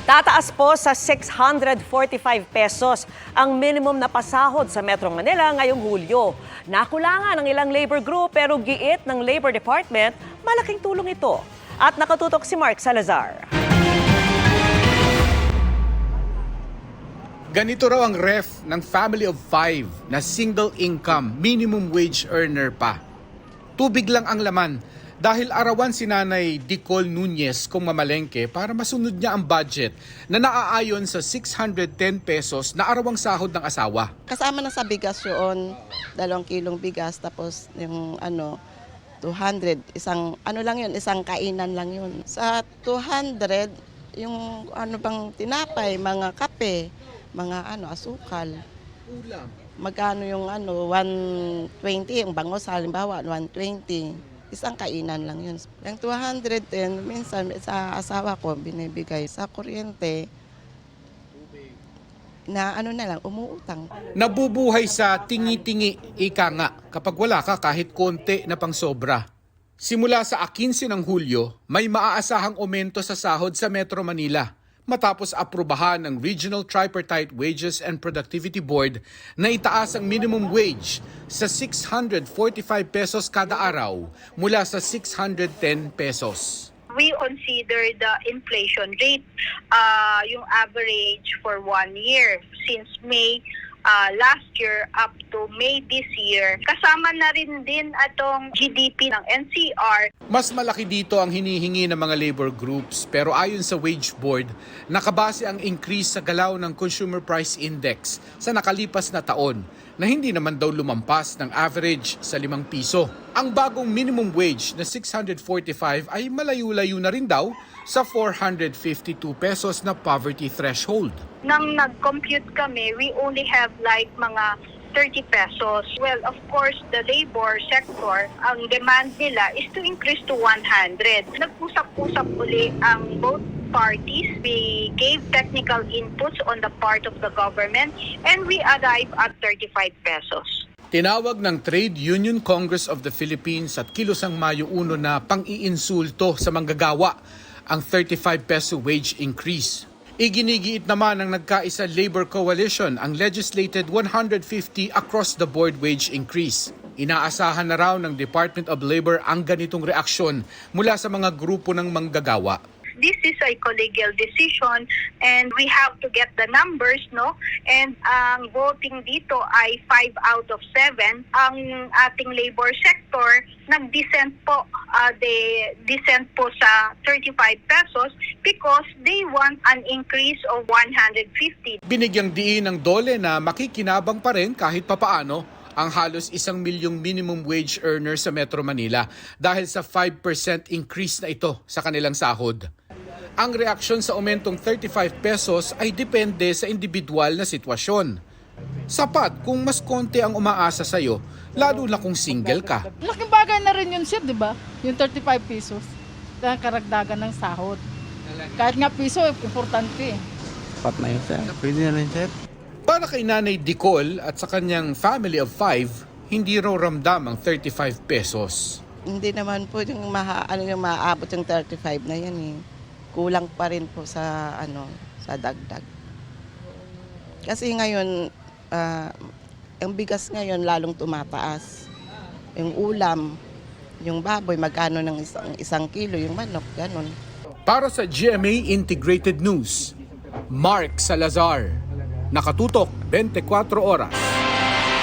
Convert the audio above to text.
Tataas po sa 645 pesos ang minimum na pasahod sa Metro Manila ngayong Hulyo. Nakulangan ng ilang labor group pero giit ng Labor Department, malaking tulong ito. At nakatutok si Mark Salazar. Ganito raw ang ref ng family of 5 na single income minimum wage earner pa. Tubig lang ang laman dahil arawan si Nanay Dicol Nunez kung mamalengke para masunod niya ang budget na naaayon sa 610 pesos na arawang sahod ng asawa. Kasama na sa bigas yun, 2 kilong bigas, tapos yung 200, isang isang kainan lang yun. Sa 200, yung bang tinapay, mga kape, mga asukal. Ulam. Magkano yung 120, yung bangos halimbawa 120. Isang kainan lang yun. Yung 210, minsan sa asawa ko binibigay sa kuryente na na lang, umuutang. Nabubuhay sa tingi-tingi, ika nga, kapag wala ka kahit konti na pangsobra. Simula sa 15 ng Hulyo, may maaasahang aumento sa sahod sa Metro Manila matapos aprubahan ng Regional Tripartite Wages and Productivity Board na itaas ang minimum wage sa 645 pesos kada araw mula sa 610 pesos. We consider the inflation rate, yung average for 1 year since May last year up to May this year. Kasama na rin din atong GDP ng NCR. Mas malaki dito ang hinihingi ng mga labor groups pero ayon sa Wage Board, nakabase ang increase sa galaw ng Consumer Price Index sa nakalipas na taon na hindi naman daw lumampas ng average sa 5 piso. Ang bagong minimum wage na 645 ay malayo-layo na rin daw sa 452 pesos na poverty threshold. Nang nag-compute kami, we only have like mga 30 pesos. Well, of course, the labor sector, ang demand nila is to increase to 100. Nag-usap-usap uli ang both parties. We gave technical inputs on the part of the government and we arrived at 35 pesos. Tinawag ng Trade Union Congress of the Philippines at kilosang Mayo 1 na pang-iinsulto sa manggagawa ang 35 peso wage increase. Iginigiit naman ng nagkaisa Labor Coalition ang legislated 150 across-the-board wage increase. Inaasahan na raw ng Department of Labor ang ganitong reaksyon mula sa mga grupo ng manggagawa. This is a collegial decision and we have to get the numbers, no? And ang voting dito ay 5 out of 7. Ang ating labor sector nag-dissent po, they dissent po sa 35 pesos because they want an increase of 150. Binigyang diin ng DOLE na makikinabang pa rin kahit papaano ang halos 1 milyong minimum wage earner sa Metro Manila dahil sa 5% increase na ito sa kanilang sahod. Ang reaksyon sa aumentong 35 pesos ay depende sa individual na sitwasyon. Sapat kung mas konti ang umaasa sa'yo, lalo na kung single ka. Laking bagay na rin yun, sir, di ba? Yung 35 pesos. Dahil karagdagan ng sahod. Kahit nga piso, importante. Sapat na yun, sir. Pwede na rin, sir. Para kay Nanay Dicol at sa kanyang family of 5, hindi raw ramdam ang 35 pesos. Hindi naman po yung maaabot yung 35 na yan eh. Kulang pa rin po sa sa dagdag. Kasi ngayon ang bigas ngayon lalong tumataas. Yung ulam, yung baboy magkano ng isang kilo, yung manok, ganun. Para sa GMA Integrated News, Mark Salazar, nakatutok 24 oras.